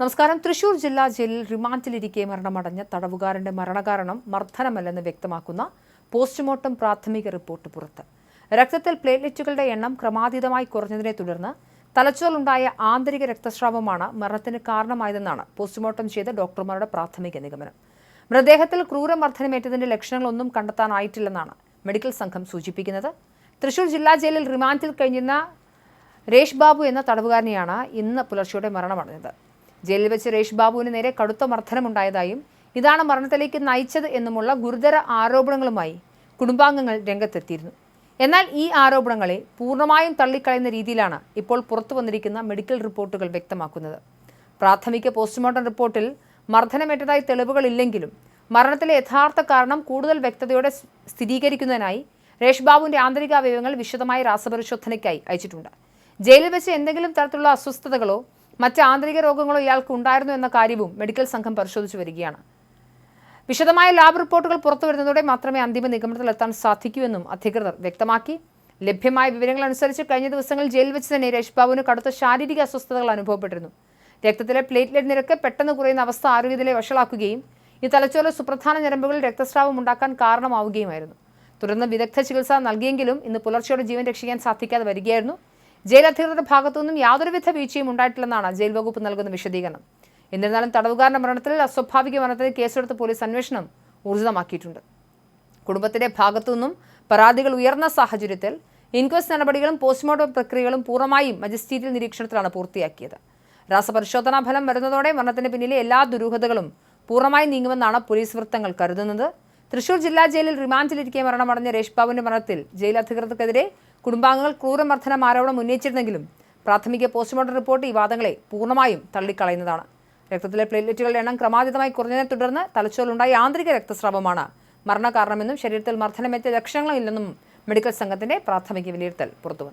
നമസ്കാരം. തൃശൂർ ജില്ലാ ജയിലിൽ റിമാൻഡിലിരിക്കെ മരണമടഞ്ഞ തടവുകാരന്റെ മരണകാരണം മർദ്ദനമല്ലെന്ന് വ്യക്തമാക്കുന്ന പോസ്റ്റ്മോർട്ടം പ്രാഥമിക റിപ്പോർട്ട് പുറത്ത്. രക്തത്തിൽ പ്ലേറ്റ്ലെറ്റുകളുടെ എണ്ണം ക്രമാതീതമായി കുറഞ്ഞതിനെ തുടർന്ന് തലച്ചോറിലുണ്ടായ ആന്തരിക രക്തസ്രാവമാണ് മരണത്തിന് കാരണമായതെന്നാണ് പോസ്റ്റ്മോർട്ടം ചെയ്ത ഡോക്ടർമാരുടെ പ്രാഥമിക നിഗമനം. മൃതദേഹത്തിൽ ക്രൂരമർദ്ദനമേറ്റതിന്റെ ലക്ഷണങ്ങളൊന്നും കണ്ടെത്താനായിട്ടില്ലെന്നാണ് മെഡിക്കൽ സംഘം സൂചിപ്പിക്കുന്നത്. തൃശൂർ ജില്ലാ ജയിലിൽ റിമാൻഡിൽ കഴിഞ്ഞിരുന്ന രേഷ് ബാബു എന്ന തടവുകാരനെയാണ് ഇന്ന് പുലർച്ചെയോടെ മരണമടഞ്ഞത്. ജയിലിൽ വെച്ച് രേഷ് ബാബുവിന് നേരെ കടുത്ത മർദ്ദനമുണ്ടായതായും ഇതാണ് മരണത്തിലേക്ക് നയിച്ചത് എന്നുമുള്ള ഗുരുതര ആരോപണങ്ങളുമായി കുടുംബാംഗങ്ങൾ രംഗത്തെത്തിയിരുന്നു. എന്നാൽ ഈ ആരോപണങ്ങളെ പൂർണ്ണമായും തള്ളിക്കളയുന്ന രീതിയിലാണ് ഇപ്പോൾ പുറത്തു വന്നിരിക്കുന്ന മെഡിക്കൽ റിപ്പോർട്ടുകൾ വ്യക്തമാക്കുന്നത്. പ്രാഥമിക പോസ്റ്റ്മോർട്ടം റിപ്പോർട്ടിൽ മർദ്ദനമേറ്റതായി തെളിവുകളില്ലെങ്കിലും മരണത്തിലെ യഥാർത്ഥ കാരണം കൂടുതൽ വ്യക്തതയോടെ സ്ഥിരീകരിക്കുന്നതിനായി രേഷ് ബാബുവിന്റെ ആന്തരിക അവയവങ്ങൾ വിശദമായ രാസപരിശോധനയ്ക്കായി അയച്ചിട്ടുണ്ട്. ജയിലിൽ വെച്ച് എന്തെങ്കിലും തരത്തിലുള്ള അസ്വസ്ഥതകളോ മറ്റ് ആന്തരിക രോഗങ്ങളോ ഇയാൾക്ക് ഉണ്ടായിരുന്നു എന്ന കാര്യവും മെഡിക്കൽ സംഘം പരിശോധിച്ചു വരികയാണ്. വിശദമായ ലാബ് റിപ്പോർട്ടുകൾ പുറത്തുവരുന്നതോടെ മാത്രമേ അന്തിമ നിഗമനത്തിലെത്താൻ സാധിക്കൂ എന്നും അധികൃതർ വ്യക്തമാക്കി. ലഭ്യമായ വിവരങ്ങൾ അനുസരിച്ച് കഴിഞ്ഞ ദിവസങ്ങളിൽ ജയിലിൽ വെച്ച് തന്നെ രേഷ് ബാബുവിന് കടുത്ത ശാരീരിക അസ്വസ്ഥതകൾ അനുഭവപ്പെട്ടിരുന്നു. രക്തത്തിലെ പ്ലേറ്റ്ലെറ്റ് നിരക്ക് പെട്ടെന്ന് കുറയുന്ന അവസ്ഥ ആരോഗ്യത്തിലെ വഷളാക്കുകയും ഈ തലച്ചോറിലെ സുപ്രധാന ഞരമ്പുകളിൽ രക്തസ്രാവം ഉണ്ടാക്കാൻ കാരണമാവുകയുമായിരുന്നു. തുടർന്ന് വിദഗ്ധ ചികിത്സ നൽകിയെങ്കിലും ഇന്ന് പുലർച്ചെയോടെ ജീവൻ രക്ഷിക്കാൻ സാധിക്കാതെ വരികയായിരുന്നു. ജയിൽ അധികൃതരുടെ ഭാഗത്തുനിന്നും യാതൊരുവിധ വീഴ്ചയും ഉണ്ടായിട്ടില്ലെന്നാണ് ജയിൽ വകുപ്പ് നൽകുന്ന വിശദീകരണം. എന്നിരുന്നാലും തടവുകാരന്റെ മരണത്തിൽ അസ്വാഭാവിക മരണത്തിൽ കേസെടുത്ത് പോലീസ് അന്വേഷണം ഊർജിതമാക്കിയിട്ടുണ്ട്. കുടുംബത്തിന്റെ ഭാഗത്തുനിന്നും പരാതികൾ ഉയർന്ന സാഹചര്യത്തിൽ ഇൻക്വസ്റ്റ് നടപടികളും പോസ്റ്റ്മോർട്ടം പ്രക്രിയകളും പൂർണ്ണമായും മജിസ്ട്രേറ്റിയൽ നിരീക്ഷണത്തിലാണ് പൂർത്തിയാക്കിയത്. രാസപരിശോധനാ ഫലം വരുന്നതോടെ മരണത്തിന് പിന്നിലെ എല്ലാ ദുരൂഹതകളും പൂർണ്ണമായി നീങ്ങുമെന്നാണ് പോലീസ് വൃത്തങ്ങൾ കരുതുന്നത്. തൃശൂർ ജില്ലാ ജയിലിൽ റിമാൻഡിലിരിക്കെ മരണമടഞ്ഞ രേഷ് ബാബുവിന്റെ മരണത്തിൽ ജയിൽ അധികൃതർക്കെതിരെ കുടുംബാംഗങ്ങൾ ക്രൂരമർദ്ദനം ആരോപണം ഉന്നയിച്ചിരുന്നെങ്കിലും പ്രാഥമിക പോസ്റ്റ്മോർട്ടം റിപ്പോർട്ട് ഈ വാദങ്ങളെ പൂർണ്ണമായും തള്ളിക്കളയുന്നതാണ്. രക്തത്തിലെ പ്ലേറ്റ്ലെറ്റുകളുടെ എണ്ണം ക്രമാതീതമായി കുറഞ്ഞതിനെ തുടർന്ന് തലച്ചോറിലുണ്ടായ ആന്തരിക രക്തസ്രാവമാണ് മരണകാരണമെന്നും ശരീരത്തിൽ മർദ്ദനമേറ്റ ലക്ഷണങ്ങളില്ലെന്നും മെഡിക്കൽ സംഘത്തിന്റെ പ്രാഥമിക വിലയിരുത്തൽ പുറത്തുവന്നു.